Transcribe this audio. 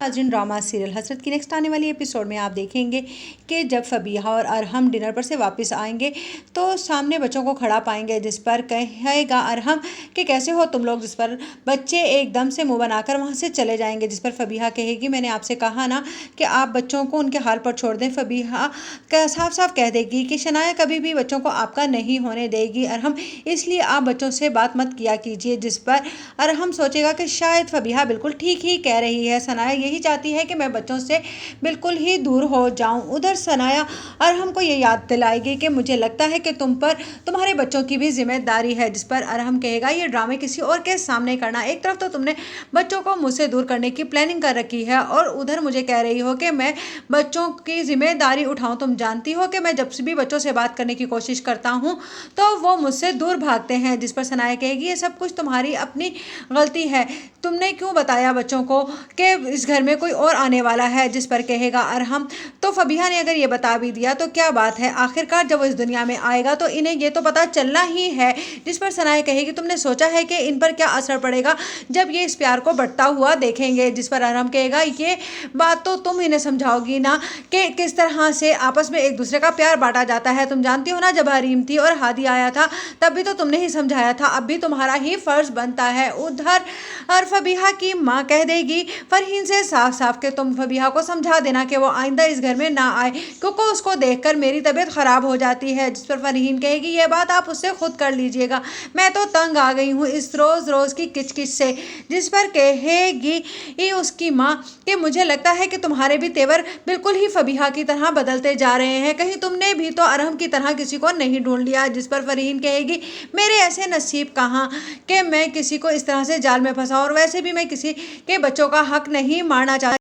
नाज़रीन, drama serial हसरत की next आने वाली एपिसोड में आप देखेंगे कि जब फबीहा और अरहम डिनर पर से वापस आएंगे तो सामने बच्चों को खड़ा पाएंगे, जिस पर कहेगा अरहम कि कैसे हो तुम लोग, जिस पर बच्चे एकदम से मुंह बनाकर वहां से चले जाएंगे। जिस पर फबीहा कहेगी मैंने आपसे कहा ना कि आप बच्चों को उनके हाल पर छोड़ दें। फबीहा साफ साफ कह देगी कि शनाया कभी भी बच्चों को आपका नहीं होने देगी अरहम, इसलिए आप बच्चों से बात मत किया कीजिए। जिस पर अरहम सोचेगा कि शायद फबीहा बिल्कुल ठीक ही कह रही है, सनाया यही चाहती है कि मैं बच्चों से बिल्कुल ही दूर हो जाऊं। उधर सनाया अरहम को ये याद दिलाएगी कि मुझे लगता है कि तुम पर तुम्हारे बच्चों की भी जिम्मेदारी है। जिस पर अरहम कहेगा ये ड्रामे किसी और के सामने करना, एक तरफ तो तुमने बच्चों को मुझसे दूर करने की प्लानिंग कर रखी है और उधर मुझे कह रही हो कि मैं बच्चों की जिम्मेदारी उठाऊं। तुम जानती हो कि मैं जब से भी बच्चों से बात करने की कोशिश करता हूं तो वो मुझसे दूर भागते हैं। जिस पर सनाया कहेगी ये सब कुछ तुम्हारी अपनी गलती है, तुमने क्यों बताया बच्चों को कि इस घर में कोई और आने वाला है। जिस पर कहेगा अरहम तो फबीहा ने अगर ये बता भी दिया तो क्या बात है, आखिरकार जब वो इस दुनिया में आएगा तो इन्हें ये तो पता चलना ही है। जिस पर सनाया कहेगी तुमने सोचा है कि इन पर क्या असर पड़ेगा जब ये इस प्यार को बढ़ता हुआ देखेंगे। जिस पर अरहम कहेगा ये बात तो तुम इन्हें समझाओगी ना कि किस तरह से आपस में एक दूसरे का प्यार बांटा जाता है। तुम जानती हो ना जब हरीम थी और हादी आया था तब भी तो तुमने ही समझाया था, अब भी तुम्हारा ही फर्ज बनता है। उधर फबीहा की माँ कह देगी फरहीन से साफ साफ कि तुम फबीहा को समझा देना कि वो आइंदा इस घर में ना आए, क्योंकि उसको देखकर मेरी तबीयत खराब हो जाती है। जिस पर फरहीन कहेगी ये बात आप उससे खुद कर लीजिएगा, मैं तो तंग आ गई हूँ इस रोज रोज की किचकिच से। जिस पर कहेगी ये उसकी माँ कि मुझे लगता है कि तुम्हारे भी तेवर बिल्कुल ही फबीहा की तरह बदलते जा रहे हैं, कहीं तुमने भी तो अरहम की तरह किसी को नहीं ढूंढ लिया। जिस पर फरहीन कहेगी मेरे ऐसे नसीब कहाँ कि मैं किसी को इस तरह से जाल में फंसा, और वैसे भी मैं किसी के बच्चों का हक नहीं मारना चाहती।